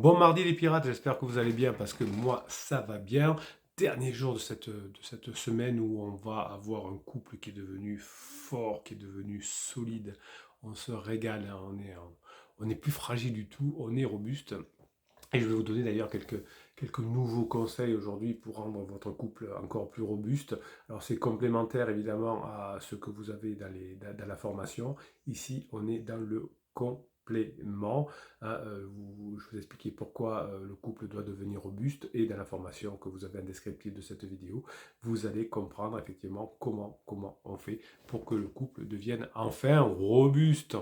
Bon mardi les pirates, j'espère que vous allez bien parce que moi ça va bien. Dernier jour de cette semaine où on va avoir un couple qui est devenu fort, qui est devenu solide. On se régale, hein, on est plus fragile du tout, on est robuste. Et je vais vous donner d'ailleurs quelques nouveaux conseils aujourd'hui pour rendre votre couple encore plus robuste. Alors c'est complémentaire évidemment à ce que vous avez dans la formation. Ici, on est dans le complément. Hein, je vous expliquer pourquoi le couple doit devenir robuste et dans la formation que vous avez en descriptif de cette vidéo, vous allez comprendre effectivement comment on fait pour que le couple devienne enfin robuste.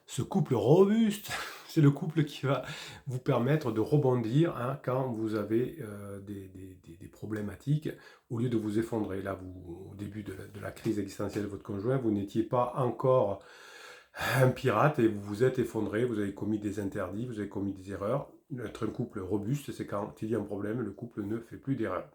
Ce couple robuste, c'est le couple qui va vous permettre de rebondir, hein, quand vous avez des problématiques, au lieu de vous effondrer. Là, au début de la crise existentielle de votre conjoint, vous n'étiez pas encore un pirate et vous vous êtes effondré, vous avez commis des interdits, vous avez commis des erreurs. Être un couple robuste, c'est quand il y a un problème, le couple ne fait plus d'erreurs.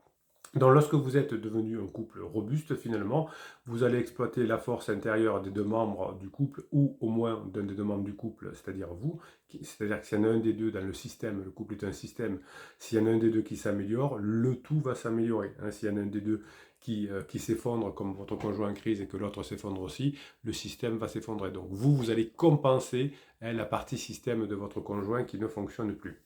Donc lorsque vous êtes devenu un couple robuste, finalement, vous allez exploiter la force intérieure des deux membres du couple, ou au moins d'un des deux membres du couple, c'est-à-dire vous. C'est-à-dire que s'il y en a un des deux dans le système, le couple est un système, s'il y en a un des deux qui s'améliore, le tout va s'améliorer. Hein. S'il y en a un des deux qui s'effondre, comme votre conjoint en crise, et que l'autre s'effondre aussi, le système va s'effondrer. Donc vous allez compenser, hein, la partie système de votre conjoint qui ne fonctionne plus.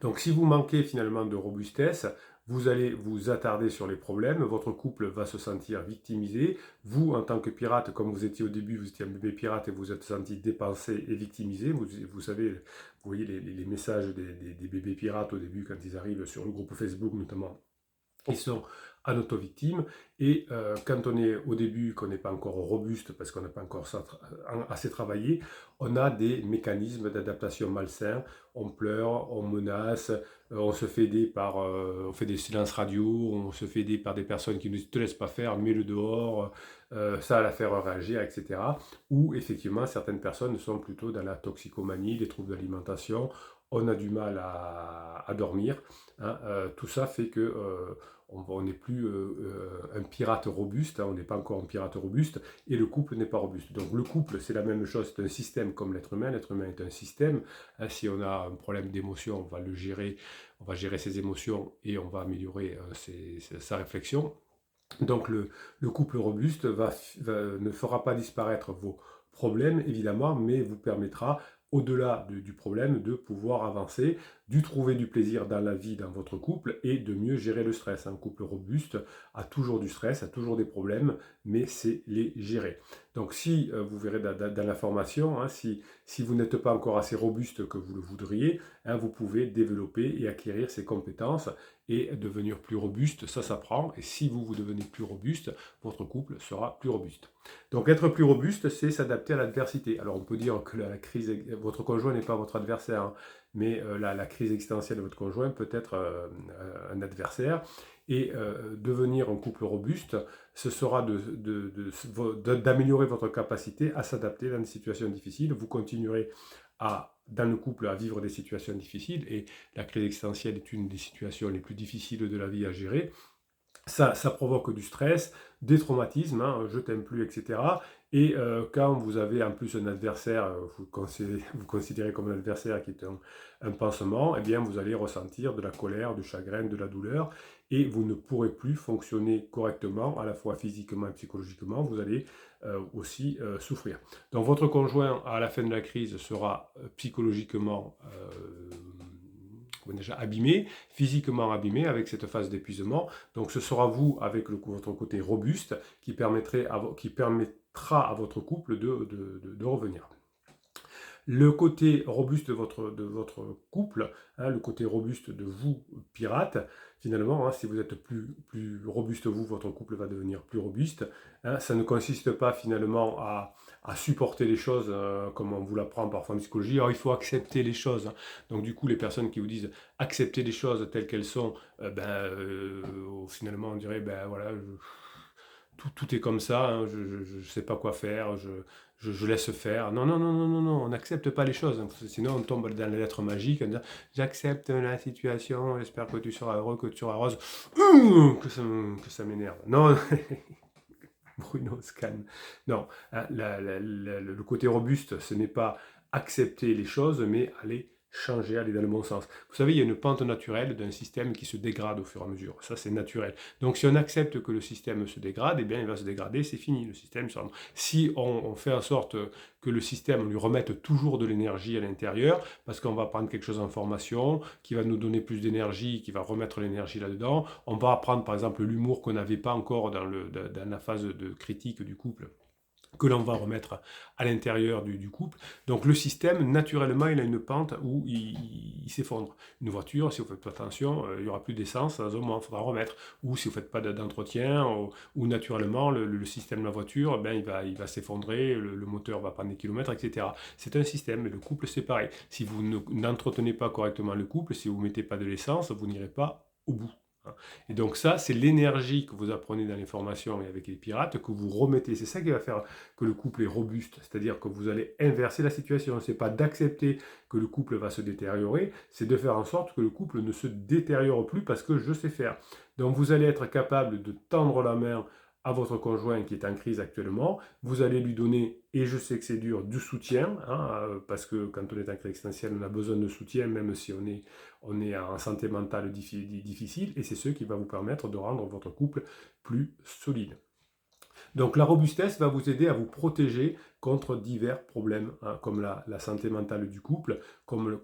Donc si vous manquez finalement de robustesse, vous allez vous attarder sur les problèmes, votre couple va se sentir victimisé, vous en tant que pirate, comme vous étiez au début, vous étiez un bébé pirate et vous êtes senti dépensé et victimisé, vous savez, vous voyez les messages des bébés pirates au début quand ils arrivent sur le groupe Facebook notamment. Ils sont en auto-victime et quand on est au début, qu'on n'est pas encore robuste parce qu'on n'a pas encore assez travaillé, on a des mécanismes d'adaptation malsains, on pleure, on menace, on se fait aider on fait des silences radio, on se fait aider par des personnes qui ne te laissent pas faire, mets-le dehors, ça va la faire réagir, etc. Ou effectivement certaines personnes sont plutôt dans la toxicomanie, des troubles d'alimentation, on a du mal à dormir, hein, tout ça fait que on n'est plus un pirate robuste, hein, on n'est pas encore un pirate robuste, et le couple n'est pas robuste. Donc le couple, c'est la même chose, c'est un système comme l'être humain est un système. Hein, si on a un problème d'émotion, on va le gérer, on va gérer ses émotions et on va améliorer sa réflexion. Donc le couple robuste ne fera pas disparaître vos problèmes, évidemment, mais vous permettra, au-delà du problème, de pouvoir avancer, de trouver du plaisir dans la vie, dans votre couple, et de mieux gérer le stress. Un couple robuste a toujours du stress, a toujours des problèmes, mais c'est les gérer. Donc si vous verrez dans la formation, hein, si vous n'êtes pas encore assez robuste que vous le voudriez, hein, vous pouvez développer et acquérir ces compétences et devenir plus robuste, ça s'apprend. Et si vous devenez plus robuste, votre couple sera plus robuste. Donc être plus robuste, c'est s'adapter à l'adversité. Alors on peut dire que votre conjoint n'est pas votre adversaire, hein, mais la crise existentielle de votre conjoint peut être un adversaire. Et devenir un couple robuste, ce sera d'améliorer votre capacité à s'adapter dans des situations difficiles. Vous continuerez dans le couple à vivre des situations difficiles, et la crise existentielle est une des situations les plus difficiles de la vie à gérer. Ça provoque du stress, des traumatismes, hein, je t'aime plus, etc. Et quand vous avez en plus un adversaire, vous considérez comme un adversaire qui est un pansement, eh bien vous allez ressentir de la colère, du chagrin, de la douleur, et vous ne pourrez plus fonctionner correctement, à la fois physiquement et psychologiquement, vous allez aussi souffrir. Donc votre conjoint, à la fin de la crise, sera psychologiquement déjà abîmé, physiquement abîmé avec cette phase d'épuisement. Donc ce sera vous, avec votre côté robuste, qui permettra à votre couple de revenir. Le côté robuste de votre couple, hein, le côté robuste de vous, pirate, finalement, hein, si vous êtes plus robuste vous, votre couple va devenir plus robuste. Hein, ça ne consiste pas finalement à supporter les choses comme on vous l'apprend parfois en psychologie. Alors, il faut accepter les choses. Hein. Donc du coup, les personnes qui vous disent accepter les choses telles qu'elles sont, finalement on dirait, ben voilà, tout est comme ça, hein, je ne sais pas quoi faire, je laisse faire. Non, non, non, non, non, non, on n'accepte pas les choses, hein, parce que sinon on tombe dans les lettres magiques, en disant j'accepte la situation, j'espère que tu seras heureux, que tu seras heureuse. Que ça m'énerve. Non, Bruno se calme. Non, hein, le côté robuste, ce n'est pas accepter les choses, mais aller changer, aller dans le bon sens. Vous savez, il y a une pente naturelle d'un système qui se dégrade au fur et à mesure. Ça, c'est naturel. Donc, si on accepte que le système se dégrade, eh bien, il va se dégrader, c'est fini. Le système sera... Si on fait en sorte que le système, on lui remette toujours de l'énergie à l'intérieur, parce qu'on va prendre quelque chose en formation, qui va nous donner plus d'énergie, qui va remettre l'énergie là-dedans, on va apprendre, par exemple, l'humour qu'on n'avait pas encore dans la phase de critique du couple, que l'on va remettre à l'intérieur du couple. Donc le système, naturellement, il a une pente où il s'effondre. Une voiture, si vous ne faites pas attention, il n'y aura plus d'essence, dans un moment, il faudra remettre. Ou si vous ne faites pas d'entretien, ou naturellement, le système de la voiture, ben, il va s'effondrer, le moteur va prendre des kilomètres, etc. C'est un système, et le couple, c'est pareil. Si vous n'entretenez pas correctement le couple, si vous ne mettez pas de l'essence, vous n'irez pas au bout. Et donc ça, c'est l'énergie que vous apprenez dans les formations et avec les pirates, que vous remettez. C'est ça qui va faire que le couple est robuste, c'est-à-dire que vous allez inverser la situation. Ce n'est pas d'accepter que le couple va se détériorer, c'est de faire en sorte que le couple ne se détériore plus parce que je sais faire. Donc vous allez être capable de tendre la main à votre conjoint qui est en crise actuellement, vous allez lui donner, et je sais que c'est dur, du soutien, parce que quand on est en crise existentielle, on a besoin de soutien, même si on est en santé mentale difficile, et c'est ce qui va vous permettre de rendre votre couple plus solide. Donc la robustesse va vous aider à vous protéger contre divers problèmes, comme la santé mentale du couple, comme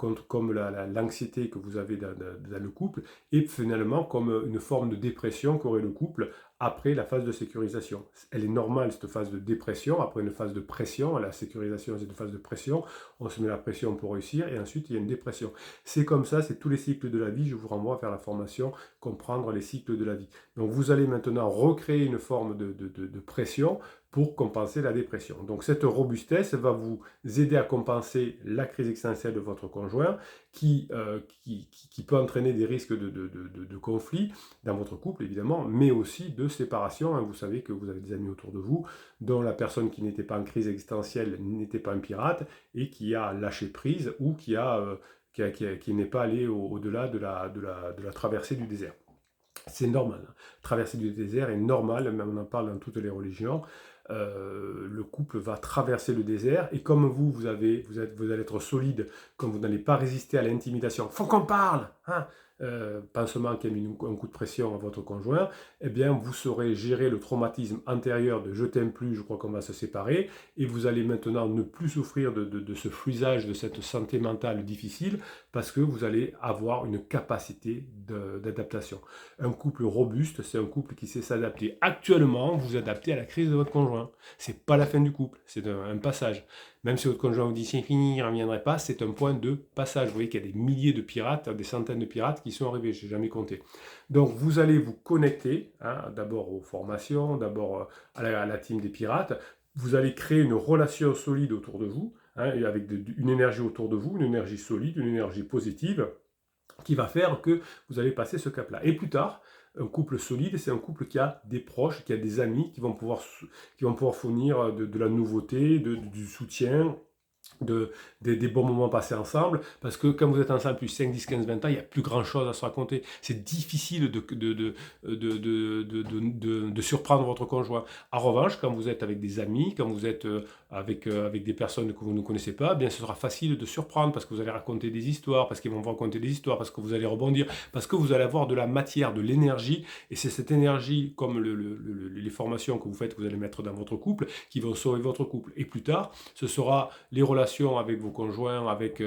l'anxiété que vous avez dans le couple, et finalement comme une forme de dépression qu'aurait le couple après la phase de sécurisation. Elle est normale, cette phase de dépression, après une phase de pression. La sécurisation, c'est une phase de pression. On se met la pression pour réussir, et ensuite il y a une dépression. C'est comme ça, c'est tous les cycles de la vie. Je vous renvoie à faire la formation Comprendre les cycles de la vie. Donc vous allez maintenant recréer une forme de pression pour compenser la dépression. Donc cette robustesse va vous aider à compenser la crise existentielle de votre conjoint qui peut entraîner des risques de conflit dans votre couple évidemment, mais aussi de séparation. Vous savez que vous avez des amis autour de vous dont la personne qui n'était pas en crise existentielle n'était pas un pirate et qui a lâché prise ou qui n'est pas allé au-delà de la traversée du désert. C'est normal. Traverser du désert est normal, même on en parle dans toutes les religions. Le couple va traverser le désert et comme vous allez être solide, comme vous n'allez pas résister à l'intimidation, faut qu'on parle, pensement qui a mis un coup de pression à votre conjoint, eh bien vous saurez gérer le traumatisme antérieur de je t'aime plus, je crois qu'on va se séparer, et vous allez maintenant ne plus souffrir de ce frisage, de cette santé mentale difficile, parce que vous allez avoir une capacité d'adaptation. Un couple robuste, c'est un couple qui sait s'adapter. Actuellement, vous adaptez à la crise de votre conjoint. C'est pas la fin du couple, c'est un passage. Même si votre conjoint vous dit c'est fini, il ne reviendrait pas, c'est un point de passage. Vous voyez qu'il y a des milliers de pirates, des centaines de pirates qui sont arrivés, je n'ai jamais compté. Donc vous allez vous connecter, d'abord aux formations, d'abord à la team des pirates. Vous allez créer une relation solide autour de vous, et avec une énergie autour de vous, une énergie solide, une énergie positive, qui va faire que vous allez passer ce cap-là. Et plus tard, un couple solide, c'est un couple qui a des proches, qui a des amis, qui vont pouvoir fournir de la nouveauté, du soutien, des bons moments passés ensemble, parce que quand vous êtes ensemble depuis 5, 10, 15, 20 ans, il n'y a plus grand chose à se raconter. C'est difficile de surprendre votre conjoint. En revanche, quand vous êtes avec des amis, quand vous êtes avec des personnes que vous ne connaissez pas, bien ce sera facile de surprendre, parce que vous allez raconter des histoires, parce qu'ils vont vous raconter des histoires, parce que vous allez rebondir, parce que vous allez avoir de la matière, de l'énergie, et c'est cette énergie, comme les formations que vous faites, que vous allez mettre dans votre couple, qui vont sauver votre couple. Et plus tard, ce sera les relations avec vos conjoints, avec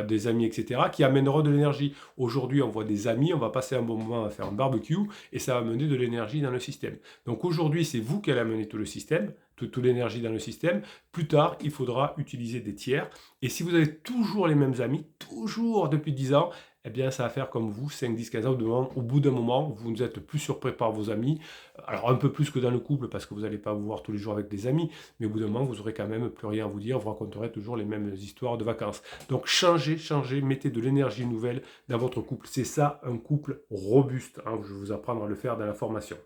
des amis, etc., qui amèneront de l'énergie. Aujourd'hui, on voit des amis, on va passer un bon moment à faire un barbecue, et ça va amener de l'énergie dans le système. Donc aujourd'hui, c'est vous qui allez amener tout le système, toute l'énergie dans le système. Plus tard, il faudra utiliser des tiers. Et si vous avez toujours les mêmes amis, toujours depuis 10 ans, eh bien, ça va faire comme vous, 5, 10, 15 ans, au bout d'un moment, vous n'êtes plus surpris par vos amis. Alors, un peu plus que dans le couple, parce que vous n'allez pas vous voir tous les jours avec des amis, mais au bout d'un moment, vous n'aurez quand même plus rien à vous dire, vous raconterez toujours les mêmes histoires de vacances. Donc, changez, mettez de l'énergie nouvelle dans votre couple. C'est ça, un couple robuste. Je vais vous apprendre à le faire dans la formation.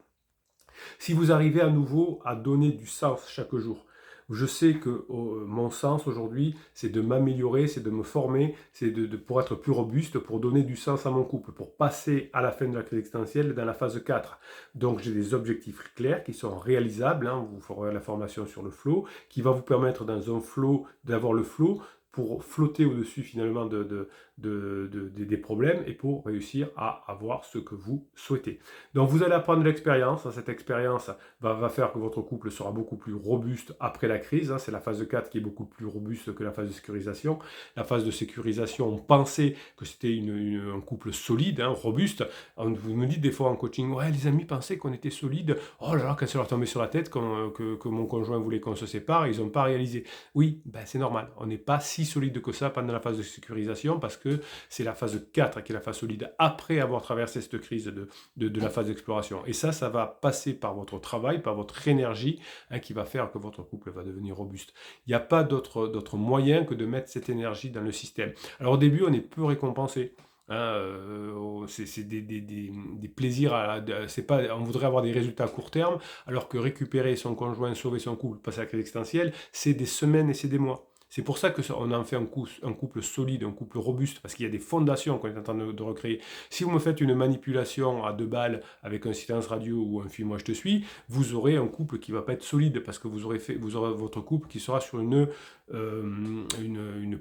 Si vous arrivez à nouveau à donner du sens chaque jour, je sais que mon sens aujourd'hui, c'est de m'améliorer, c'est de me former, c'est pour être plus robuste, pour donner du sens à mon couple, pour passer à la fin de la crise existentielle dans la phase 4. Donc j'ai des objectifs clairs qui sont réalisables, vous ferez la formation sur le flow, qui va vous permettre dans un flow, d'avoir le flow, pour flotter au-dessus finalement de des problèmes et pour réussir à avoir ce que vous souhaitez. Donc vous allez apprendre de l'expérience. Cette expérience va faire que votre couple sera beaucoup plus robuste après la crise. C'est la phase 4 qui est beaucoup plus robuste que la phase de sécurisation. La phase de sécurisation, on pensait que c'était un couple solide, robuste. Vous me dites des fois en coaching, ouais, les amis pensaient qu'on était solide. Oh là là, quand ça leur tombait sur la tête, que mon conjoint voulait qu'on se sépare, ils n'ont pas réalisé. Oui, ben c'est normal. On n'est pas si solide que ça pendant la phase de sécurisation parce que c'est la phase 4 qui est la phase solide après avoir traversé cette crise de la phase d'exploration. Et ça va passer par votre travail, par votre énergie, qui va faire que votre couple va devenir robuste. Il n'y a pas d'autre moyen que de mettre cette énergie dans le système. Alors au début, on est peu récompensé. C'est des plaisirs, c'est pas, on voudrait avoir des résultats à court terme, alors que récupérer son conjoint, sauver son couple, passer à la crise existentielle, c'est des semaines et c'est des mois. C'est pour ça qu'on en fait un couple solide, un couple robuste, parce qu'il y a des fondations qu'on est en train de recréer. Si vous me faites une manipulation à 2 balles avec un silence radio ou un film Moi je te suis, vous aurez un couple qui ne va pas être solide, parce que vous aurez votre couple qui sera sur une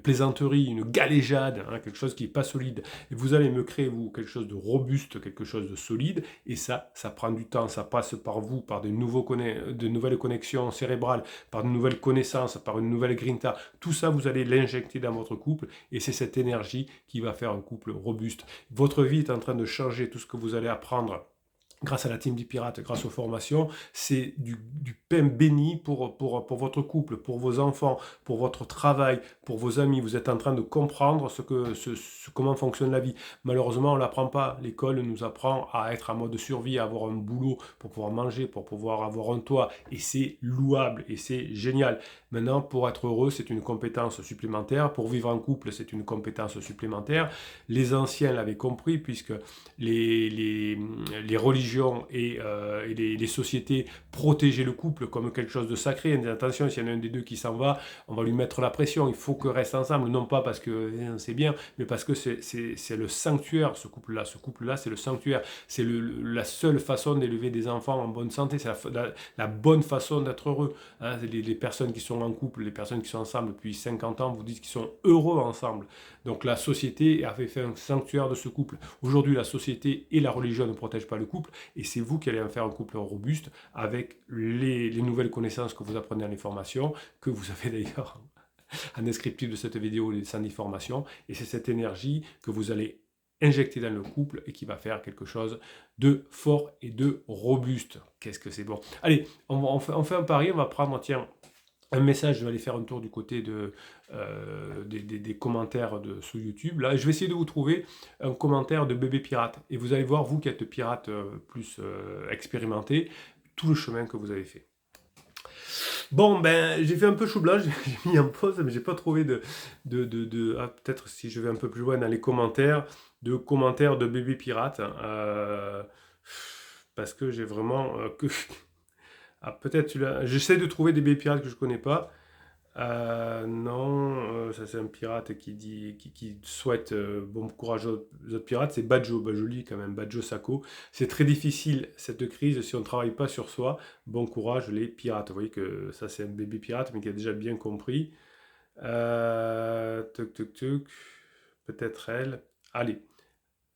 plaisanterie, une galéjade, quelque chose qui n'est pas solide. Et vous allez me créer, vous, quelque chose de robuste, quelque chose de solide, et ça prend du temps, ça passe par vous, par de nouvelles connexions cérébrales, par de nouvelles connaissances, par une nouvelle grinta. Tout ça, vous allez l'injecter dans votre couple et c'est cette énergie qui va faire un couple robuste. Votre vie est en train de changer, tout ce que vous allez apprendre grâce à la team du pirate, grâce aux formations, c'est du pain béni pour votre couple, pour vos enfants, pour votre travail, pour vos amis. Vous êtes en train de comprendre comment fonctionne la vie. Malheureusement, on ne l'apprend pas. L'école nous apprend à être en mode survie, à avoir un boulot pour pouvoir manger, pour pouvoir avoir un toit. Et c'est louable et c'est génial. Maintenant, pour être heureux, c'est une compétence supplémentaire. Pour vivre en couple, c'est une compétence supplémentaire. Les anciens l'avaient compris puisque les religions et les sociétés protégeaient le couple comme quelque chose de sacré. Attention, s'il y en a un des deux qui s'en va, on va lui mettre la pression. Il faut qu'ils restent ensemble, non pas parce que c'est bien, mais parce que c'est le sanctuaire, ce couple-là. Ce couple-là, c'est le sanctuaire. C'est la seule façon d'élever des enfants en bonne santé. C'est la bonne façon d'être heureux. Les personnes qui sont en couple, les personnes qui sont ensemble depuis 50 ans vous disent qu'ils sont heureux ensemble. Donc la société avait fait un sanctuaire de ce couple. Aujourd'hui, la société et la religion ne protègent pas le couple. Et c'est vous qui allez en faire un couple robuste avec les nouvelles connaissances que vous apprenez dans les formations, que vous avez d'ailleurs en descriptif de cette vidéo, les 110 formations. Et c'est cette énergie que vous allez injecter dans le couple et qui va faire quelque chose de fort et de robuste. Qu'est-ce que c'est bon. Allez, on fait un pari, on va prendre, tiens, un message, je vais aller faire un tour du côté des commentaires sous YouTube. Là, je vais essayer de vous trouver un commentaire de bébé pirate. Et vous allez voir, vous qui êtes pirate plus expérimenté, tout le chemin que vous avez fait. Bon, ben, j'ai fait un peu chou blanc, j'ai mis en pause, mais j'ai pas trouvé peut-être si je vais un peu plus loin dans les commentaires de bébé pirate. Parce que j'ai vraiment... Ah, peut-être celui-là. J'essaie de trouver des bébés pirates que je connais pas. Non, ça c'est un pirate qui souhaite bon courage aux autres pirates. C'est Badjo, je lis quand même, Badjo Sako. C'est très difficile cette crise si on ne travaille pas sur soi. Bon courage les pirates. Vous voyez que ça c'est un bébé pirate, mais qui a déjà bien compris. Peut-être elle. Allez.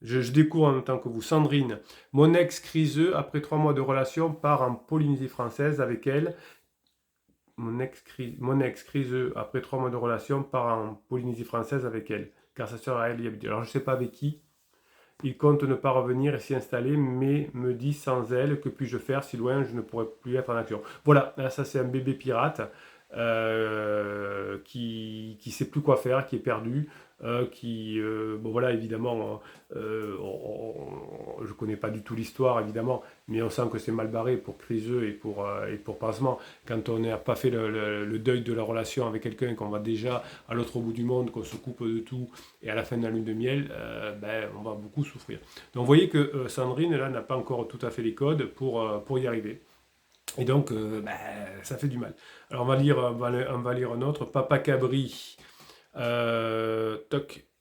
Je découvre en même temps que vous. Sandrine, mon ex criseux, après 3 mois de relation, part en Polynésie française avec elle. Mon ex criseux, après 3 mois de relation, part en Polynésie française avec elle, car sa sœur à elle y habite. Alors je ne sais pas avec qui. Il compte ne pas revenir et s'y installer, mais me dit sans elle, que puis-je faire si loin je ne pourrais plus être en action. Voilà, ça c'est un bébé pirate qui ne sait plus quoi faire, qui est perdu. Bon voilà, évidemment, je ne connais pas du tout l'histoire, évidemment, mais on sent que c'est mal barré pour Criseux et pour Pansement. Quand on n'a pas fait le deuil de la relation avec quelqu'un, qu'on va déjà à l'autre bout du monde, qu'on se coupe de tout, et à la fin de la lune de miel, on va beaucoup souffrir. Donc vous voyez que Sandrine, là, n'a pas encore tout à fait les codes pour y arriver. Et donc, ça fait du mal. Alors, on va lire un autre. Papa Cabri.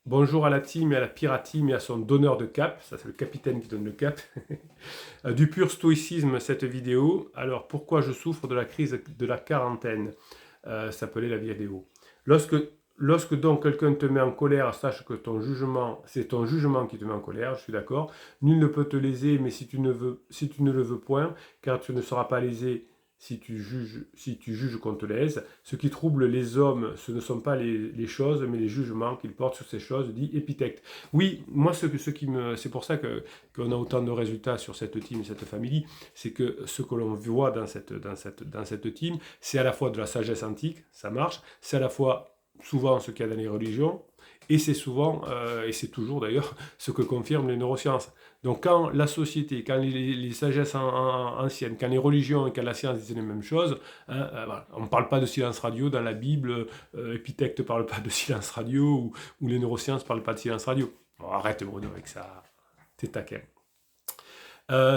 Bonjour à la team et à la pirate team et à son donneur de cap. Ça, c'est le capitaine qui donne le cap. Du pur stoïcisme, cette vidéo. Alors, pourquoi je souffre de la crise de la quarantaine s'appelait la vidéo. Lorsque donc quelqu'un te met en colère, sache que c'est ton jugement qui te met en colère, je suis d'accord. Nul ne peut te léser, mais si tu ne le veux point, car tu ne seras pas lésé si tu juges qu'on te lèse. Ce qui trouble les hommes, ce ne sont pas les choses, mais les jugements qu'ils portent sur ces choses, dit Épithète. Oui, moi, c'est pour ça qu'on a autant de résultats sur cette team et cette famille, c'est que ce que l'on voit dans cette team, c'est à la fois de la sagesse antique, ça marche, c'est à la fois souvent ce qu'il y a dans les religions, et c'est souvent, et c'est toujours d'ailleurs, ce que confirment les neurosciences. Donc quand la société, quand les sagesses anciennes, quand les religions et quand la science disent les mêmes choses, hein, voilà, on ne parle pas de silence radio dans la Bible, Épithète ne parle pas de silence radio, ou les neurosciences ne parlent pas de silence radio. Bon, arrête Bruno avec ça, t'es taquin.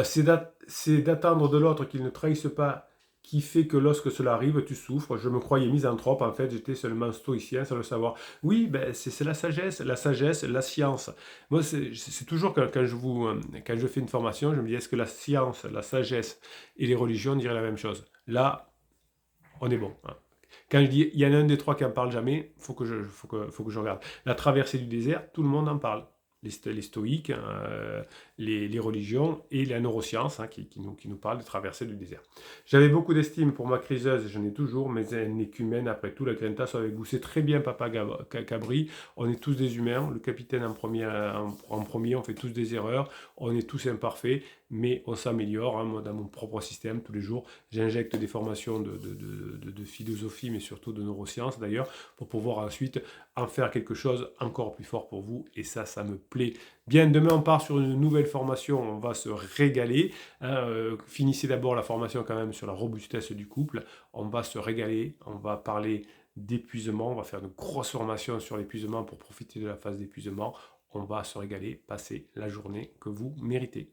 C'est d'attendre de l'autre qu'il ne trahisse pas qui fait que lorsque cela arrive, tu souffres. Je me croyais misanthrope, en fait, j'étais seulement stoïcien sans le savoir. Oui, ben, c'est la sagesse, la science. Moi, c'est toujours quand je fais une formation, je me dis, est-ce que la science, la sagesse et les religions diraient la même chose? Là, on est bon, hein. Quand je dis, il y en a un des trois qui en parle jamais, faut que je regarde. La traversée du désert, tout le monde en parle. Les stoïques, les religions et la neuroscience qui nous parlent de traversée du désert. J'avais beaucoup d'estime pour ma criseuse, et j'en ai toujours, mais elle n'est qu'humaine. Après tout, la grinta soit avec vous. C'est très bien, papa Cabri. On est tous des humains. Le capitaine en premier, on fait tous des erreurs. On est tous imparfaits, mais on s'améliore. Hein. Moi, dans mon propre système, tous les jours, j'injecte des formations de philosophie, mais surtout de neurosciences d'ailleurs, pour pouvoir ensuite en faire quelque chose encore plus fort pour vous. Et ça me plaît. Bien, demain on part sur une nouvelle formation, on va se régaler. Hein, finissez d'abord la formation quand même sur la robustesse du couple. On va se régaler, on va parler d'épuisement, on va faire une grosse formation sur l'épuisement pour profiter de la phase d'épuisement. On va se régaler, passer la journée que vous méritez.